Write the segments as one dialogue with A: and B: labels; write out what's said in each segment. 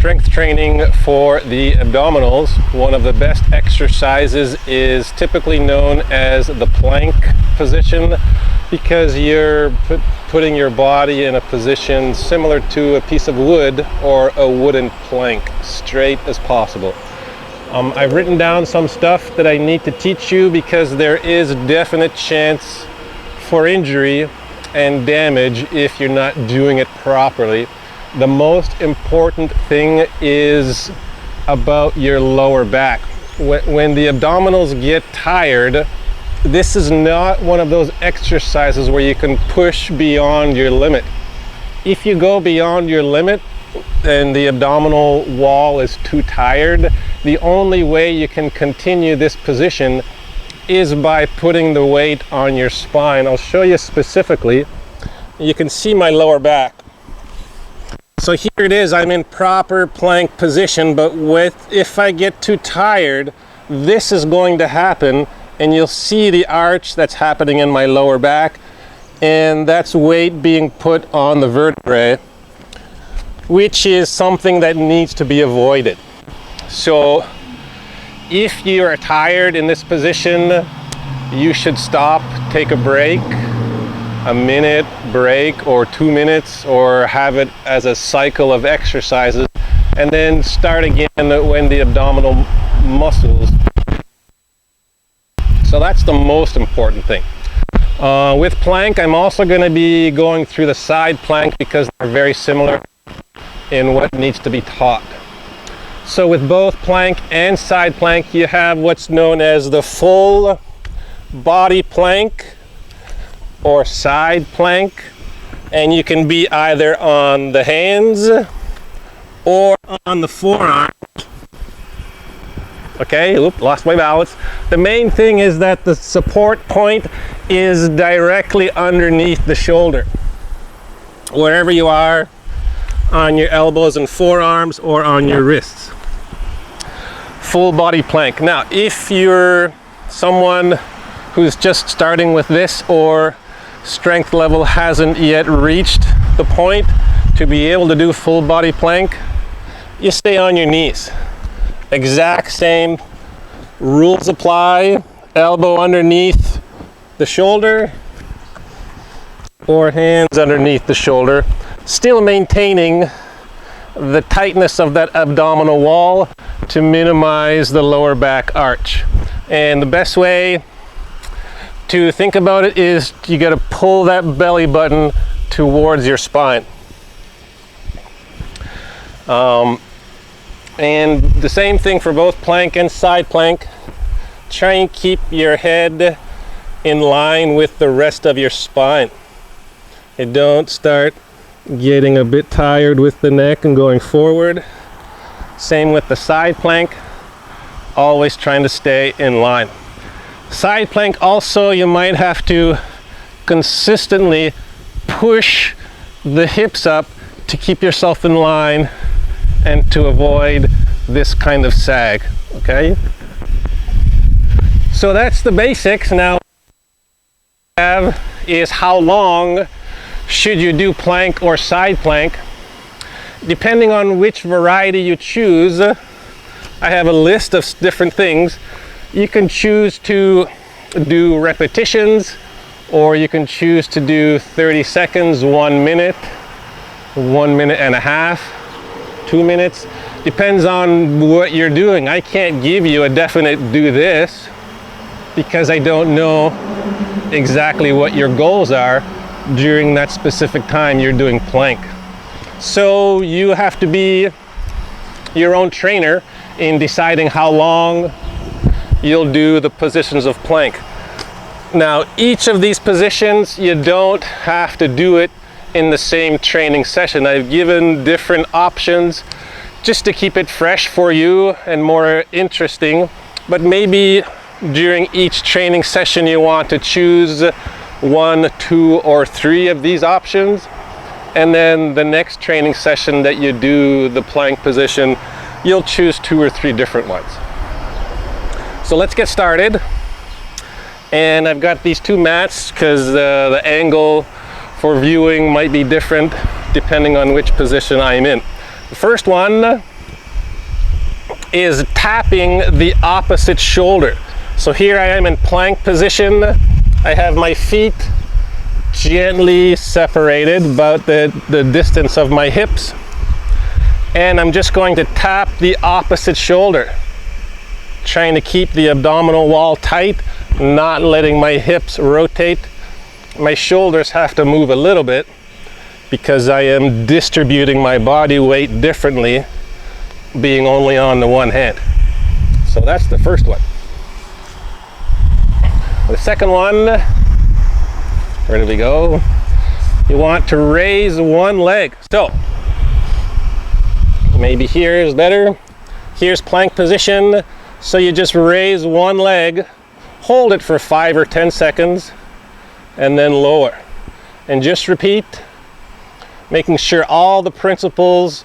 A: strength training for the abdominals, one of the best exercises is typically known as the plank position, because you're putting your body in a position similar to a piece of wood or a wooden plank, straight as possible. I've written down some stuff that I need to teach you because there is definite chance for injury and damage if you're not doing it properly. The most important thing is about your lower back. When the abdominals get tired, this is not one of those exercises where you can push beyond your limit. If you go beyond your limit and the abdominal wall is too tired, the only way you can continue this position is by putting the weight on your spine. I'll show you specifically. You can see my lower back. So here it is, I'm in proper plank position, but if I get too tired, this is going to happen, and you'll see the arch that's happening in my lower back, and that's weight being put on the vertebrae, which is something that needs to be avoided. So if you are tired in this position, you should stop, take a break, a minute break or 2 minutes, or have it as a cycle of exercises, and then start again when the abdominal muscles. So that's the most important thing. With plank, I'm also going to be going through the side plank because they're very similar in what needs to be taught. So with both plank and side plank, you have what's known as the full body plank or side plank, and you can be either on the hands or on the forearm. Okay, lost my balance. The main thing is that the support point is directly underneath the shoulder, wherever you are, on your elbows and forearms or on your wrists. Full body plank. Now, if you're someone who's just starting with this, or strength level hasn't yet reached the point to be able to do full body plank, you stay on your knees. Exact same rules apply. Elbow underneath the shoulder or hands underneath the shoulder, still maintaining the tightness of that abdominal wall to minimize the lower back arch. And the best way to think about it is you got to pull that belly button towards your spine. And the same thing for both plank and side plank. Try and keep your head in line with the rest of your spine. And don't start getting a bit tired with the neck and going forward. Same with the side plank, always trying to stay in line. Side plank also, you might have to consistently push the hips up to keep yourself in line and to avoid this kind of sag, okay? So that's the basics. Now, have is how long should you do plank or side plank? Depending on which variety you choose, I have a list of different things. You can choose to do repetitions, or you can choose to do 30 seconds, 1 minute, 1 minute and a half, 2 minutes. Depends on what you're doing. I can't give you a definite do this because I don't know exactly what your goals are during that specific time you're doing plank. So you have to be your own trainer in deciding how long you'll do the positions of plank. Now, each of these positions, you don't have to do it in the same training session. I've given different options just to keep it fresh for you and more interesting, but maybe during each training session you want to choose 1, 2, or 3 of these options, and then the next training session that you do the plank position, you'll choose 2 or 3 different ones. So let's get started. And I've got these 2 mats because the angle for viewing might be different depending on which position I'm in. The first one is tapping the opposite shoulder. So here I am in plank position. I have my feet gently separated about the distance of my hips. And I'm just going to tap the opposite shoulder, trying to keep the abdominal wall tight, not letting my hips rotate. My shoulders have to move a little bit because I am distributing my body weight differently, being only on the one hand. So that's the first one. The second one, where did we go? You want to raise one leg. So maybe here is better. Here's plank position. So you just raise one leg, hold it for 5 or 10 seconds, and then lower. And just repeat, making sure all the principles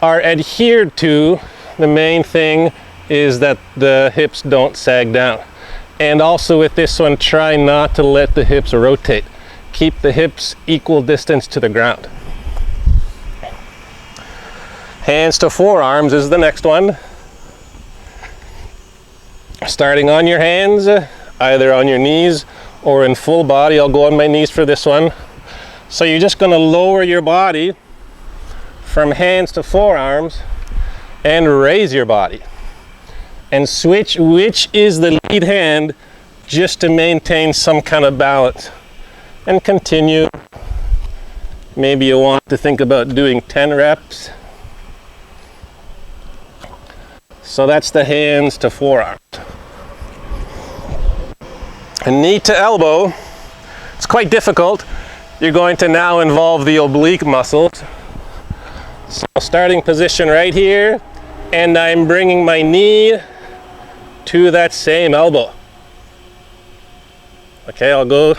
A: are adhered to. The main thing is that the hips don't sag down. And also with this one, try not to let the hips rotate. Keep the hips equal distance to the ground. Hands to forearms is the next one. Starting on your hands, either on your knees or in full body. I'll go on my knees for this one. So you're just going to lower your body from hands to forearms and raise your body. And switch which is the lead hand, just to maintain some kind of balance. And continue. Maybe you want to think about doing 10 reps. So that's the hands to forearms. And knee to elbow, it's quite difficult. You're going to now involve the oblique muscles. So starting position right here, and I'm bringing my knee to that same elbow. Okay, I'll go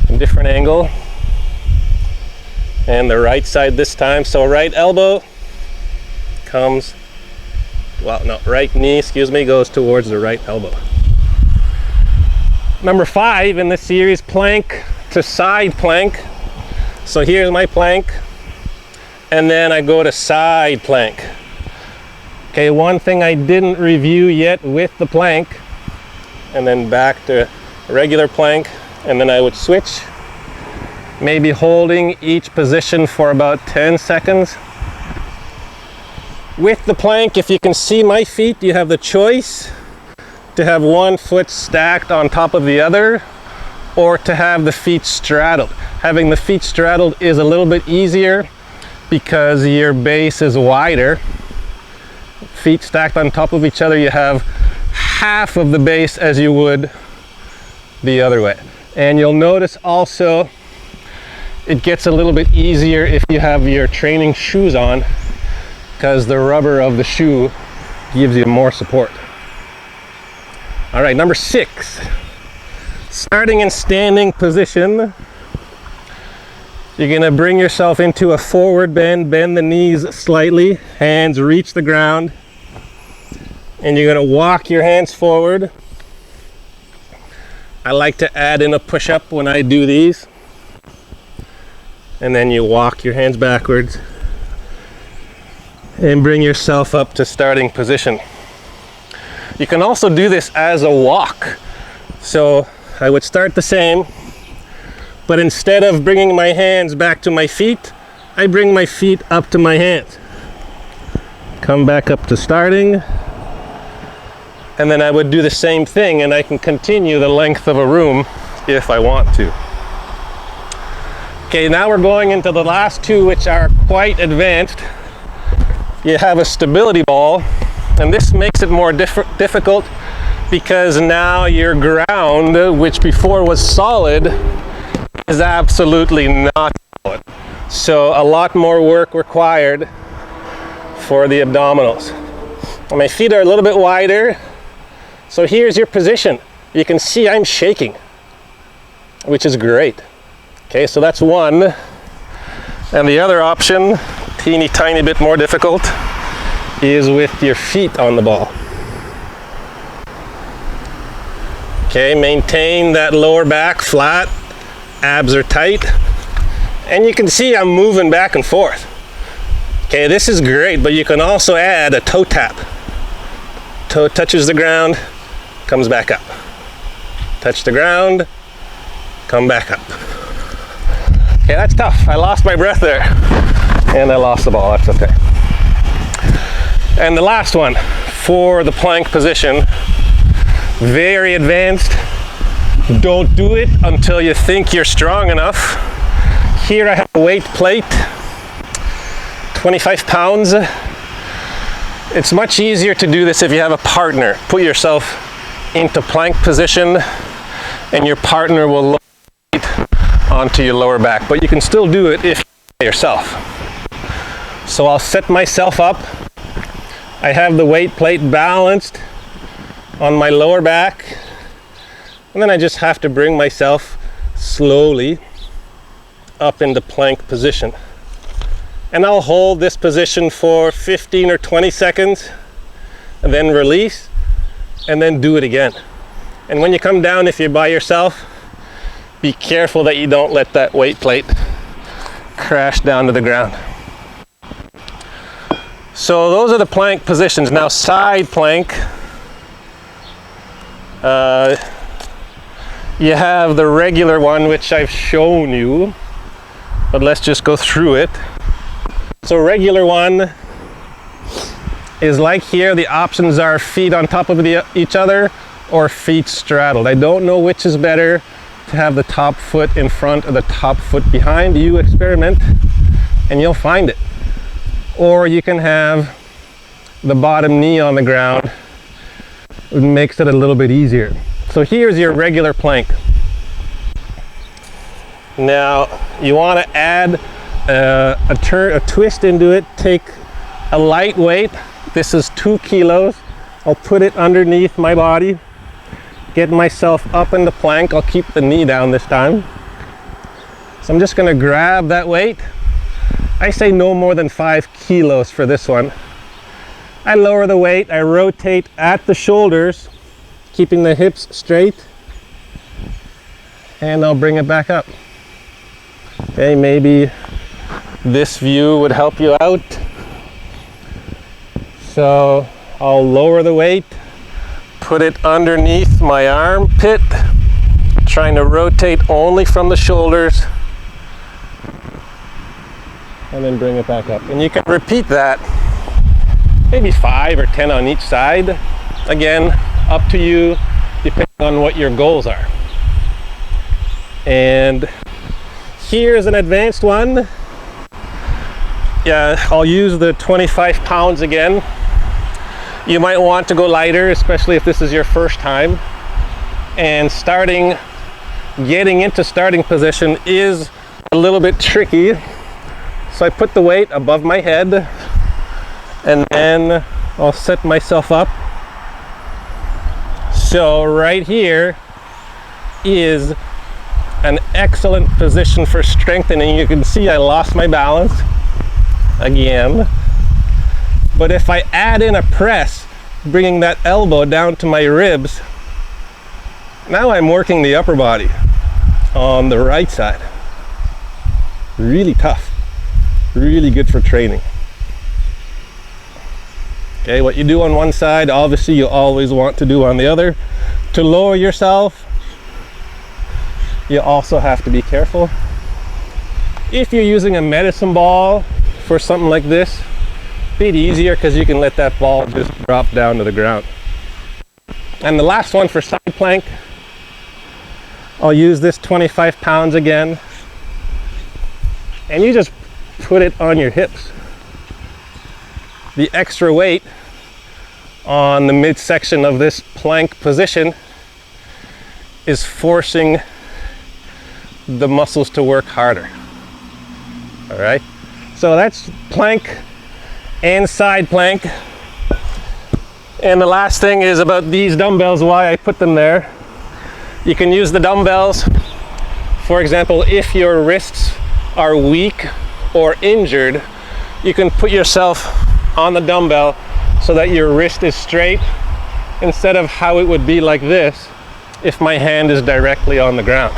A: a different angle. And the right side this time. So right elbow comes, well, no, right knee, excuse me, goes towards the right elbow. Number 5 in this series, plank to side plank. So here's my plank, and then I go to side plank. Okay, one thing I didn't review yet with the plank, and then back to regular plank, and then I would switch, maybe holding each position for about 10 seconds. With the plank, if you can see my feet, you have the choice to have one foot stacked on top of the other, or to have the feet straddled. Having the feet straddled is a little bit easier because your base is wider. Feet stacked on top of each other, you have half of the base as you would the other way. And you'll notice also it gets a little bit easier if you have your training shoes on, because the rubber of the shoe gives you more support. All right, number 6. Starting in standing position, you're gonna bring yourself into a forward bend, bend the knees slightly, hands reach the ground, and you're gonna walk your hands forward. I like to add in a push-up when I do these. And then you walk your hands backwards and bring yourself up to starting position. You can also do this as a walk. So I would start the same, but instead of bringing my hands back to my feet, I bring my feet up to my hands. Come back up to starting, and then I would do the same thing, and I can continue the length of a room if I want to. Okay, now we're going into the last 2, which are quite advanced. You have a stability ball, and this makes it more difficult because now your ground, which before was solid, is absolutely not solid. So a lot more work required for the abdominals. My feet are a little bit wider. So here's your position. You can see I'm shaking, which is great. Okay, so that's one. And the other option, teeny tiny bit more difficult, is with your feet on the ball. Okay, maintain that lower back flat, abs are tight, and you can see I'm moving back and forth. Okay, this is great, but you can also add a toe tap. toe touches the ground, comes back up. Touch the ground, come back up. Okay, that's tough. I lost my breath there. And I lost the ball, that's okay. And the last one for the plank position, very advanced. Don't do it until you think you're strong enough. Here I have a weight plate, 25 pounds. It's much easier to do this if you have a partner. Put yourself into plank position and your partner will lower the weight onto your lower back. But you can still do it if you're by yourself. So I'll set myself up. I have the weight plate balanced on my lower back. And then I just have to bring myself slowly up into plank position. And I'll hold this position for 15 or 20 seconds, and then release, and then do it again. And when you come down, if you're by yourself, be careful that you don't let that weight plate crash down to the ground. So those are the plank positions. Now side plank, you have the regular one, which I've shown you, but let's just go through it. So regular one is like here. The options are feet on top of each other or feet straddled. I don't know which is better, to have the top foot in front or the top foot behind. You experiment and you'll find it. Or you can have the bottom knee on the ground. It makes it a little bit easier. So here's your regular plank. Now you want to add a twist into it. Take a light weight. This is 2 kilos. I'll put it underneath my body, get myself up in the plank. I'll keep the knee down this time. So I'm just going to grab that weight. I say no more than 5 kilos for this one. I lower the weight, I rotate at the shoulders, keeping the hips straight, and I'll bring it back up. Okay, maybe this view would help you out. So I'll lower the weight, put it underneath my armpit, trying to rotate only from the shoulders, and then bring it back up. And you can repeat that maybe 5 or 10 on each side. Again, up to you, depending on what your goals are. And here's an advanced one. Yeah, I'll use the 25 pounds again. You might want to go lighter, especially if this is your first time. And getting into starting position is a little bit tricky. So I put the weight above my head, and then I'll set myself up. So right here is an excellent position for strengthening. You can see I lost my balance again. But if I add in a press, bringing that elbow down to my ribs, now I'm working the upper body on the right side. Really tough. Really good for training. Okay, what you do on one side, obviously you always want to do on the other. To lower yourself, you also have to be careful. If you're using a medicine ball for something like this, a bit easier because you can let that ball just drop down to the ground. And the last one for side plank, I'll use this 25 pounds again, and you just put it on your hips. The extra weight on the midsection of this plank position is forcing the muscles to work harder. All right, so that's plank and side plank. And the last thing is about these dumbbells, why I put them there. You can use the dumbbells, for example, if your wrists are weak or injured, you can put yourself on the dumbbell so that your wrist is straight instead of how it would be like this if my hand is directly on the ground.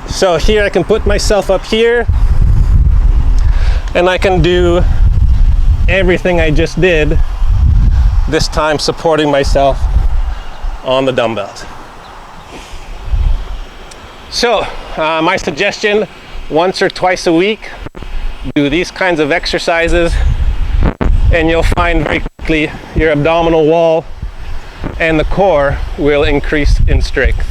A: So here I can put myself up here and I can do everything I just did, this time supporting myself on the dumbbells. So my suggestion, once or twice a week, do these kinds of exercises, and you'll find very quickly your abdominal wall and the core will increase in strength.